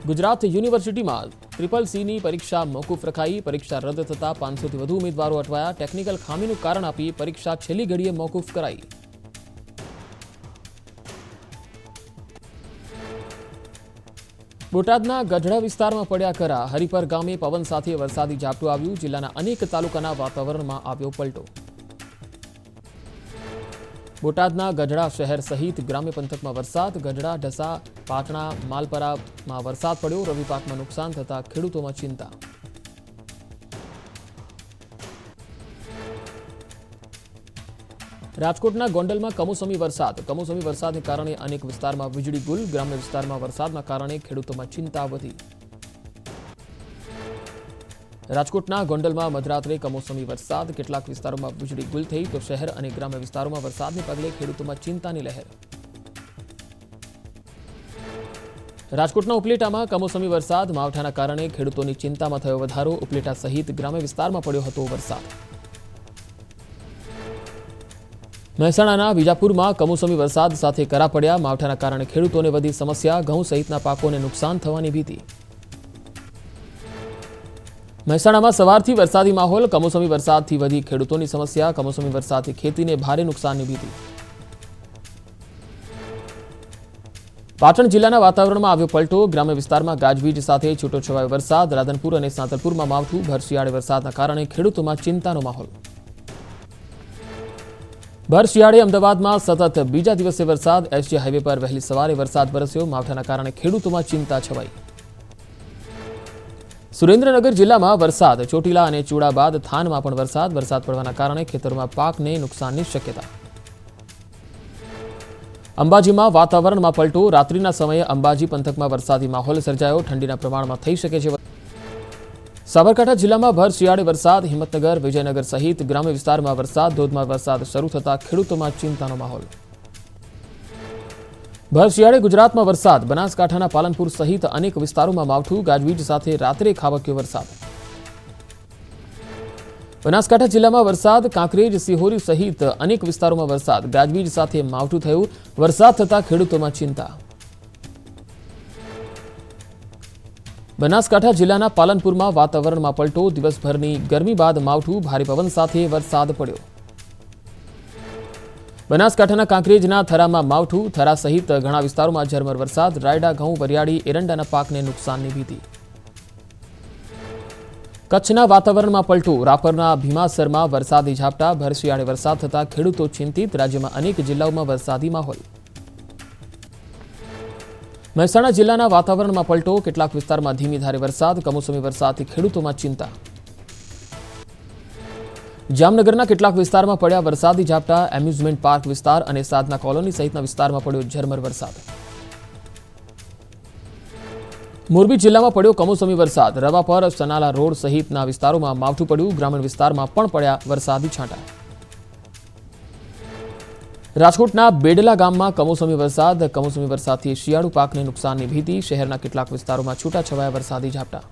ગુજરાત યુનિવર્સિટીમાં CCC પરીક્ષા મોકૂફ રખાઈ. પરીક્ષા રદ થતા 500 થી વધુ ઉમેદવારો અટવાયા. ટેકનિકલ ખામીનું કારણ આપી પરીક્ષા છેલ્લી ઘડીએ મોકૂફ કરાઈ. બોટાદના ગઢડા વિસ્તારમાં પડ્યા કરા. હરિપર ગામે પવન સાથે વરસાદી ઝાપટું આવ્યું. જિલ્લાના અનેક તાલુકાના વાતાવરણમાં આવ્યો પલટો. બોટાદના ગઢડા શહેર સહિત ગ્રામ્ય પંથકમાં વરસાદ. ગઢડા, ઢસા, પાટણા, માલપરામાં વરસાદ પડ્યો. રવિ પાકમાં નુકસાન થતા ખેડૂતોમાં ચિંતા. રાજકોટના ગોંડલમાં કમોસમી વરસાદ. કમોસમી વરસાદને કારણે અનેક વિસ્તારમાં વીજળી ગુલ. ગ્રામ્ય વિસ્તારમાં વરસાદના કારણે ખેડૂતોમાં ચિંતા વધી. રાજકોટના ગોંડલમાં મધરાત્રે કમોસમી વરસાદ. કેટલાક વિસ્તારોમાં વીજળી ગુલ થઈ તો શહેર અને ગ્રામ્ય વિસ્તારોમાં વરસાદને પગલે ખેડૂતોમાં ચિંતાની લહેર. રાજકોટના ઉપલેટામાં કમોસમી વરસાદ. માવઠાના કારણે ખેડૂતોની ચિંતામાં થયો વધારો. ઉપલેટા સહિત ગ્રામ્ય વિસ્તારમાં પડ્યો હતો વરસાદ. મહેસાણાના વિજાપુરમાં કમોસમી વરસાદ સાથે કરા પડ્યા. માવઠાના કારણે ખેડૂતોને વધી સમસ્યા. ઘઉં સહિતના પાકોને નુકસાન થવાની ભીતિ. મહેસાણામાં સવારથી વરસાદી માહોલ. કમોસમી વરસાદથી વધી ખેડૂતોની સમસ્યા. કમોસમી વરસાદથી ખેતીને ભારે નુકસાનની ભીતિ. પાટણ જિલ્લાના વાતાવરણમાં આવ્યો પલટો. ગ્રામ્ય વિસ્તારમાં ગાજવીજ સાથે છૂટોછવાયો વરસાદ. રાધનપુર અને સાંતલપુરમાં માવઠું. ભર શિયાળે વરસાદના કારણે ખેડૂતોમાં ચિંતાનો માહોલ. ભર શિયાળે અમદાવાદમાં સતત બીજા દિવસે વરસાદ. એસજી હાઈવે પર વહેલી સવારે વરસાદ વરસ્યો. માવઠાના કારણે ખેડૂતોમાં ચિંતા છવાઈ. સુરેન્દ્રનગર જિલ્લામાં વરસાદ. ચોટીલા અને ચૂડા બાદ થાનમાં પણ વરસાદ. વરસાદ પડવાના કારણે ખેતરોમાં પાકને નુકસાનની શક્યતા. અંબાજીમાં વાતાવરણમાં પલટો. રાત્રિના સમયે અંબાજી પંથકમાં વરસાદી માહોલ સર્જાયો. ઠંડીના પ્રમાણમાં થઈ શકે છે. સાબરકાંઠા જિલ્લામાં ભર શિયાળે વરસાદ. હિંમતનગર, વિજયનગર સહિત ગ્રામ્ય વિસ્તારમાં વરસાદ. ધોધમાર વરસાદ શરૂ થતા ખેડૂતોમાં ચિંતાનો માહોલ. ભર શિયાળે ગુજરાતમાં વરસાદ. બનાસકાંઠાના પાલનપુર સહિત અનેક વિસ્તારોમાં માવઠું. ગાજવીજ સાથે રાત્રે ખાબક્યો વરસાદ. બનાસકાંઠા જિલ્લામાં વરસાદ. કાંકરેજ, સિહોરી સહિત અનેક વિસ્તારોમાં વરસાદ. ગાજવીજ સાથે માવઠું થયું. વરસાદ થતા ખેડૂતોમાં ચિંતા. બનાસકાંઠા જિલ્લાના પાલનપુરમાં વાતાવરણમાં પલટો. દિવસભરની ગરમી બાદ માવઠું. ભારે પવન સાથે વરસાદ પડ્યો. બનાસકાંઠાના કાંકરેજના થરામાં માવઠું. થરા સહિત ઘણા વિસ્તારોમાં ઝરમર વરસાદ. રાયડા, ઘઉં, વરિયાળી, એરંડાના પાકને નુકસાનની ભીતિ. કચ્છના વાતાવરણમાં પલટો. રાપરના ભીમાસરમાં વરસાદી ઝાપટા. ભર શિયાળે વરસાદ થતા ખેડૂતો ચિંતિત. રાજ્યમાં અનેક જિલ્લાઓમાં વરસાદી માહોલ. મહેસાણા જિલ્લાના વાતાવરણમાં પલટો. કેટલાક વિસ્તારમાં ધીમી ધારે વરસાદ. કમોસમી વરસાદથી ખેડૂતોમાં ચિંતા. જામનગરના કેટલાક વિસ્તારમાં પડ્યા વરસાદી ઝાપટા. એમ્યુઝમેન્ટ પાર્ક વિસ્તાર અને સાધના કોલોની સહિતના વિસ્તારમાં પડ્યો ઝરમર વરસાદ. મોરબી જિલ્લામાં પડ્યો કમોસમી વરસાદ. રવાપર, સનાલા રોડ સહિતના વિસ્તારોમાં માવઠું પડ્યું. ગ્રામીણ વિસ્તારમાં પણ પડ્યા વરસાદી છાંટા. રાજકોટના બેડલા ગામમાં કમોસમી વરસાદ. કમોસમી વરસાદથી શિયાળુ પાકને નુકસાનની ભીતિ. શહેરના કેટલાક વિસ્તારોમાં છૂટાછવાયા વરસાદી ઝાપટા.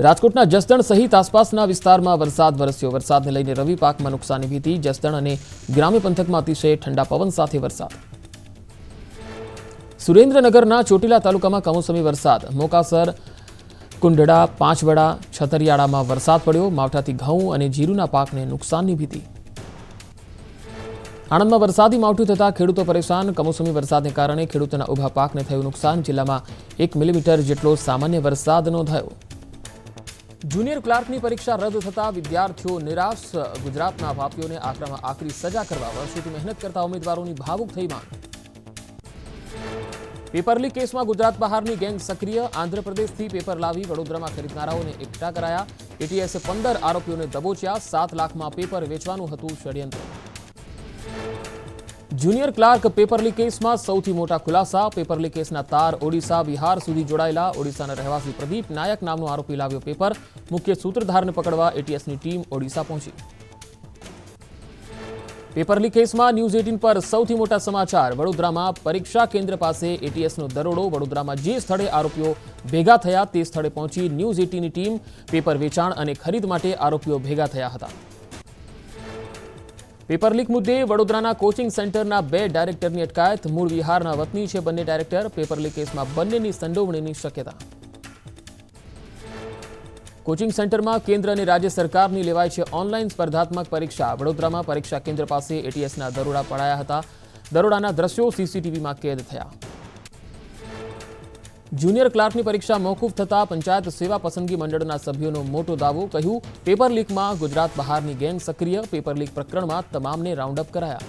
રાજકોટના જસદણ સહિત આસપાસના વિસ્તારમાં વરસાદ વરસ્યો. વરસાદને લઈને રવિ પાકમાં નુકસાનની ભીતિ. જસદણ અને ગ્રામ્ય પંથકમાં અતિશય ઠંડા પવન સાથે વરસાદ. સુરેન્દ્રનગરના ચોટીલા તાલુકામાં કમોસમી વરસાદ. મોકાસર, કુંડડા, પાંચવડા, છતરિયાળામાં વરસાદ પડ્યો. માવઠાથી ઘઉં અને જીરુના પાકને નુકસાનની ભીતિ. આણંદમાં વરસાદી માવઠું થતા ખેડૂતો પરેશાન. કમોસમી વરસાદને કારણે ખેડૂતોના ઊભા પાકને થયું નુકસાન. જિલ્લામાં 1 મિલીમીટર જેટલો સામાન્ય વરસાદ નોંધાયો. જુનિયર ક્લાર્કની પરીક્ષા રદ થતા વિદ્યાર્થીઓ નિરાશ. ગુજરાતના પાપીઓને આકરામાં આકરી સજા કરવા વર્ષોથી મહેનત કરતા ઉમેદવારોની ભાવુક થઈ માંગ. પેપર લીક કેસમાં ગુજરાત બહારની ગેંગ સક્રિય. આંધ્રપ્રદેશથી પેપર લાવી વડોદરામાં ખરીદનારાઓને એકઠા કરાયા. એટીએસે 15 આરોપીઓને દબોચ્યા. 7 લાખમાં પેપર વેચવાનું હતું ષડયંત્ર. જુનિયર ક્લાર્ક પેપર લીક કેસમાં સૌથી મોટા ખુલાસા. પેપર લીક કેસના તાર ઓડિશા, બિહાર સુધી જોડાયેલા. ઓડિશાના રહેવાસી પ્રદીપ નાયક નામનો આરોપી લાવ્યો પેપર. મુખ્ય સૂત્રધારને પકડવા એટીએસની ટીમ ઓડિશા પહોંચી. પેપર લીક કેસમાં ન્યૂઝ 18 પર સૌથી મોટા સમાચાર. વડોદરામાં પરીક્ષા કેન્દ્ર પાસે એટીએસનો દરોડો. વડોદરામાં જે સ્થળે આરોપીઓ ભેગા થયા તે સ્થળે પહોંચી ન્યૂઝ 18ની ટીમ. પેપર વેચાણ અને ખરીદ માટે આરોપીઓ ભેગા થયા હતા. પેપર લીક મુદ્દે વડોદરાના કોચિંગ સેન્ટરના 2 ડાયરેક્ટરની અટકાયત. મૂળ બિહારના વતની છે બંને ડાયરેક્ટર. પેપર લીક કેસમાં બંનેની સંડોવણીની શક્યતા. કોચિંગ સેન્ટરમાં કેન્દ્ર અને રાજ્ય સરકારની લેવાય છે ઓનલાઈન સ્પર્ધાત્મક પરીક્ષા. વડોદરામાં પરીક્ષા કેન્દ્ર પાસે એટીએસના દરોડા પડાયા હતા. દરોડાના દ્રશ્યો સીસીટીવીમાં કેદ થયા. જુનિયર ક્લાર્કની પરીક્ષા મોકૂફ થતા પંચાયત સેવા પસંદગી મંડળના સભ્યોનો મોટો દાવો. કહ્યું, પેપર લીકમાં ગુજરાત બહારની ગેંગ સક્રિય. પેપર લીક પ્રકરણમાં તમામને રાઉન્ડ અપ કરાયા.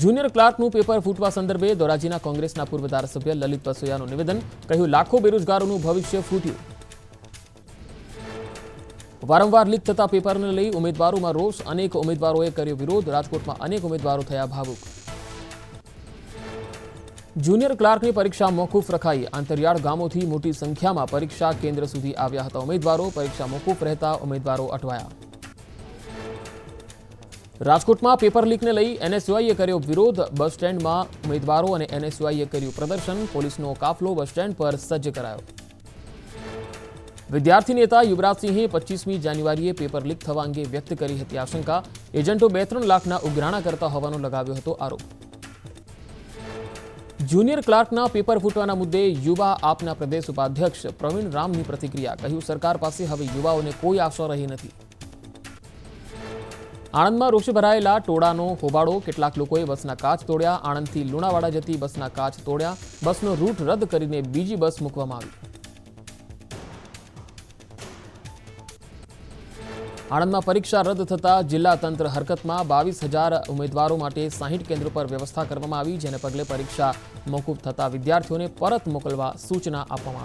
જુનિયર ક્લાર્કનું પેપર ફૂટવા સંદર્ભે ધોરાજીના કોંગ્રેસના પૂર્વ ધારાસભ્ય લલિત વસોયાનું નિવેદન. કહ્યું, લાખો બેરોજગારોનું ભવિષ્ય ફૂટ્યું. વારંવાર લીક થતા પેપરને લઈ ઉમેદવારોમાં રોષ. અનેક ઉમેદવારોએ કર્યો વિરોધ. રાજકોટમાં અનેક ઉમેદવારો થયા ભાવુક. જુનિયર ક્લાર્કની પરીક્ષા મોકૂફ રખાઈ. આંતરિયાળ ગામોથી મોટી સંખ્યામાં પરીક્ષા કેન્દ્ર સુધી આવ્યા હતા ઉમેદવારો. પરીક્ષા મોકૂફ રહેતા ઉમેદવારો અટવાયા. રાજકોટમાં પેપર લીકને લઈ એનએસયુઆઈએ કર્યો વિરોધ. બસ સ્ટેન્ડમાં ઉમેદવારો અને એનએસયુઆઈએ કર્યું પ્રદર્શન. પોલીસનો કાફલો બસ સ્ટેન્ડ પર સજ્જ કરાયો. વિદ્યાર્થી નેતા યુવરાજસિંહે 25મી જાન્યુઆરીએ પેપર લીક થવા અંગે વ્યક્ત કરી હતી આશંકા. એજન્ટો 2-3 લાખના ઉઘરાણા કરતા હોવાનો લગાવ્યો હતો આરોપ. જુનિયર ક્લાર્કના પેપર ફૂટવાના મુદ્દે યુવા આપના પ્રદેશ ઉપાધ્યક્ષ પ્રવીણ રામની પ્રતિક્રિયા. કહ્યું, સરકાર પાસે હવે યુવાઓને કોઈ આશા રહી નથી. આણંદમાં રોષે ભરાયેલા ટોળાનો હોબાળો. કેટલાક લોકોએ બસના કાચ તોડ્યા. આણંદથી લુણાવાડા જતી બસના કાચ તોડ્યા. બસનો રૂટ રદ કરીને બીજી બસ મૂકવામાં આવી. આણંદમાં પરીક્ષા રદ થતા જિલ્લા તંત્ર હરકતમાં. 22,000 ઉમેદવારો માટે 60 કેન્દ્રો પર વ્યવસ્થા કરવામાં આવી, જેને પગલે પરીક્ષા મોકૂફ થતા વિદ્યાર્થીઓને પરત મોકલવા સૂચના આપવામાં